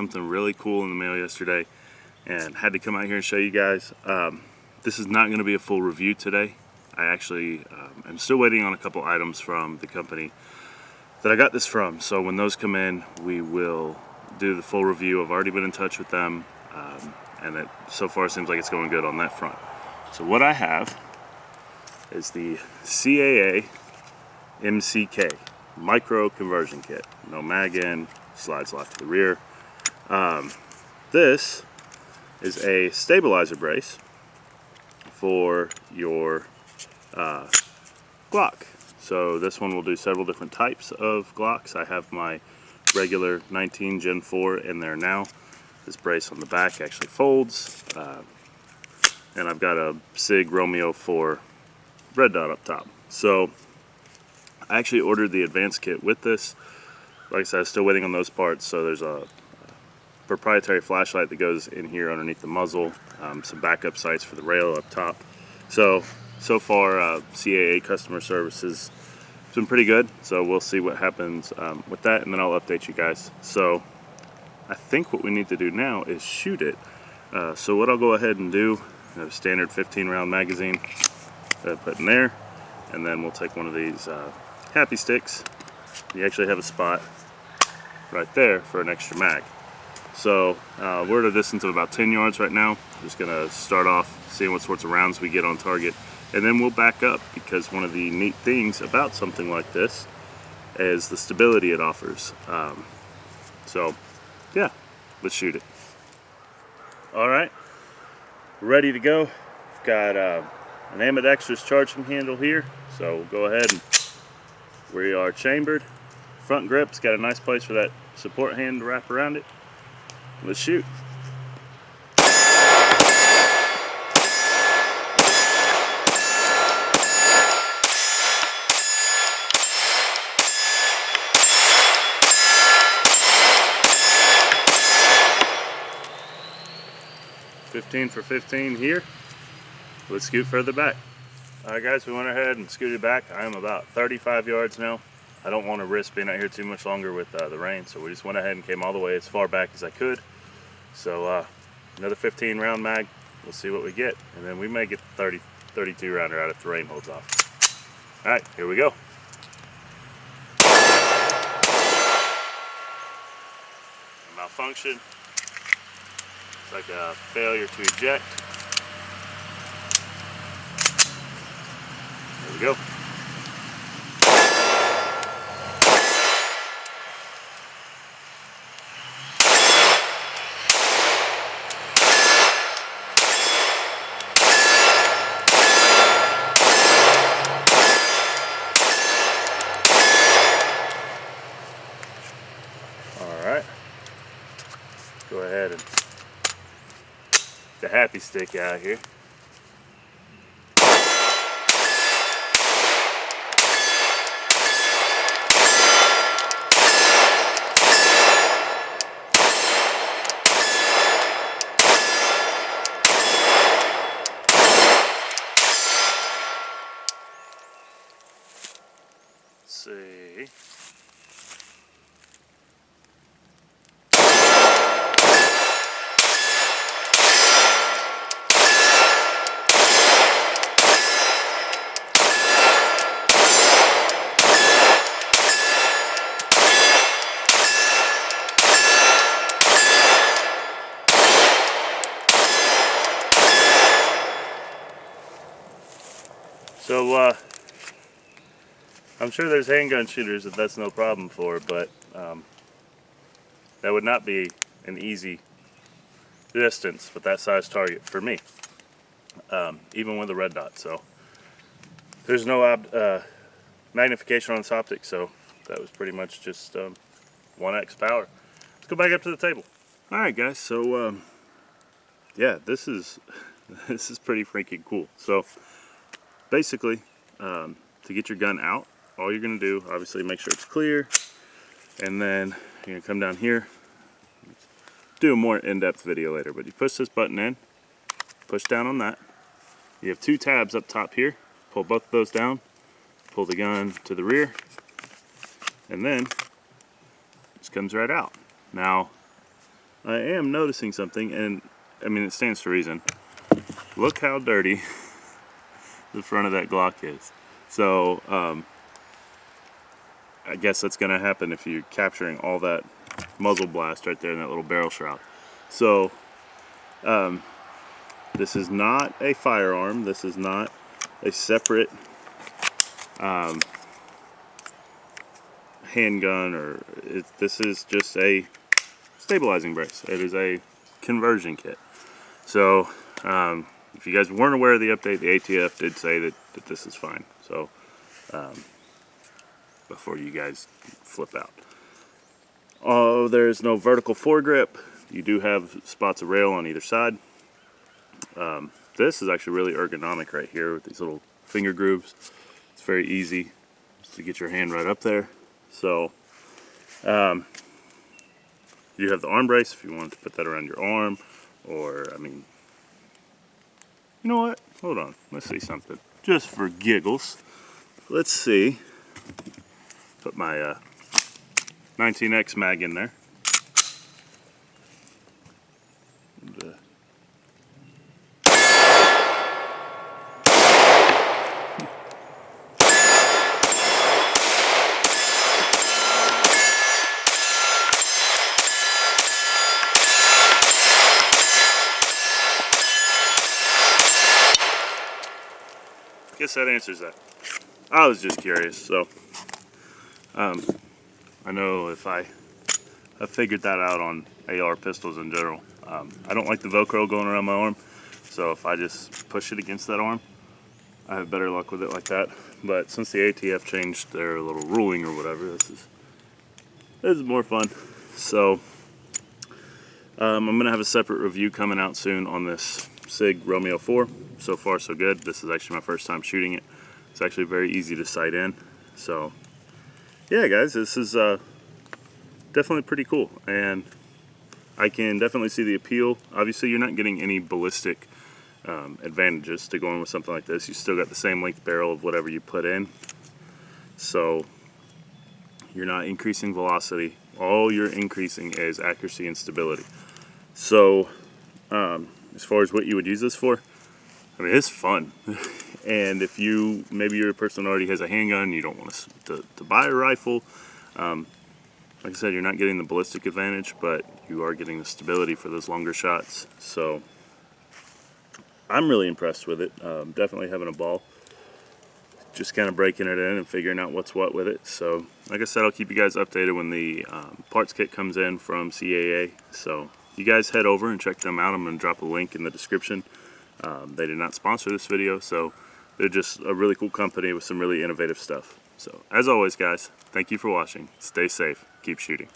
something really cool in the mail yesterday and had to come out here and show you guys. This is not going to be a full review today. I actually am still waiting on a couple items from the company that I got this from. So when those come in, we will do the full review. I've already been in touch with them, and it so far seems like it's going good on that front. So what I have is the CAA MCK micro conversion kit. No mag in, slides lock to the rear. This is a stabilizer brace for your Glock. So this one will do several different types of Glocks. I have my regular 19 Gen 4 in there now. This brace on the back actually folds, and I've got a SIG Romeo 4 red dot up top. So I actually ordered the advanced kit with this. Like I said, I'm still waiting on those parts. So there's a proprietary flashlight that goes in here underneath the muzzle, some backup sights for the rail up top. So far CAA customer service has been pretty good, so we'll see what happens with that, and then I'll update you guys. So I think what we need to do now is shoot it. So what I'll go ahead and do, I have a standard 15 round magazine that I put in there, and then we'll take one of these happy sticks. You actually have a spot right there for an extra mag. So we're at a distance of about 10 yards right now. Just gonna start off seeing what sorts of rounds we get on target, and then we'll back up, because one of the neat things about something like this is the stability it offers. So yeah, let's shoot it. All right, ready to go. We've got an ambidextrous charging handle here, so we'll go ahead and we are chambered. Front grip's got a nice place for that support hand to wrap around it. Let's shoot. $15 for 15 here. Let's scoot further back. Alright guys, we went ahead and scooted back. I am about 35 yards now. I don't want to risk being out here too much longer with the rain, so we just went ahead and came all the way as far back as I could. So another 15 round mag, we'll see what we get, and then we may get the 32 rounder out if the rain holds off. Alright, here we go. Malfunction. It's like a failure to eject. There we go. Alright. Go ahead and the happy stick out here. Let's see. So I'm sure there's handgun shooters that that's no problem for, but that would not be an easy distance with that size target for me, even with a red dot. So there's no magnification on this optic, so that was pretty much just 1x power. Let's go back up to the table. Alright guys, so yeah, this is pretty freaking cool. So basically, to get your gun out, all you're going to do, obviously make sure it's clear, and then you're going to come down here, do a more in-depth video later, but you push this button in, push down on that. You have two tabs up top here, pull both of those down, pull the gun to the rear, and then it just comes right out. Now, I am noticing something, and I mean, it stands to reason. Look how dirty the front of that Glock is. So I guess that's going to happen if you're capturing all that muzzle blast right there in that little barrel shroud. So this is not a firearm. This is not a separate handgun, or this is just a stabilizing brace. It is a conversion kit. So if you guys weren't aware of the update, the ATF did say that this is fine. So before you guys flip out. Oh, there's no vertical foregrip. You do have spots of rail on either side. This is actually really ergonomic right here with these little finger grooves. It's very easy just to get your hand right up there. So you have the arm brace if you wanted to put that around your arm, or I mean, you know what? Hold on, let's see something. Just for giggles, let's see. Put my 19X mag in there. And, I guess that answers that. I was just curious, so I know if I figured that out on AR pistols in general. I don't like the Velcro going around my arm, so if I just push it against that arm, I have better luck with it like that. But since the ATF changed their little ruling or whatever, this is more fun. So I'm gonna have a separate review coming out soon on this SIG Romeo 4. So far so good. This is actually my first time shooting it. It's actually very easy to sight in. So yeah guys, this is definitely pretty cool, and I can definitely see the appeal. Obviously you're not getting any ballistic advantages to going with something like this. You still got the same length barrel of whatever you put in, so you're not increasing velocity. All you're increasing is accuracy and stability. So as far as what you would use this for, I mean, it's fun. And if maybe you're a person that already has a handgun, you don't want to buy a rifle, like I said, you're not getting the ballistic advantage, but you are getting the stability for those longer shots. So I'm really impressed with it. Definitely having a ball, just kind of breaking it in and figuring out what's what with it. So like I said, I'll keep you guys updated when the parts kit comes in from CAA. So you guys head over and check them out. I'm going to drop a link in the description. They did not sponsor this video, so they're just a really cool company with some really innovative stuff. So as always guys, thank you for watching. Stay safe, keep shooting.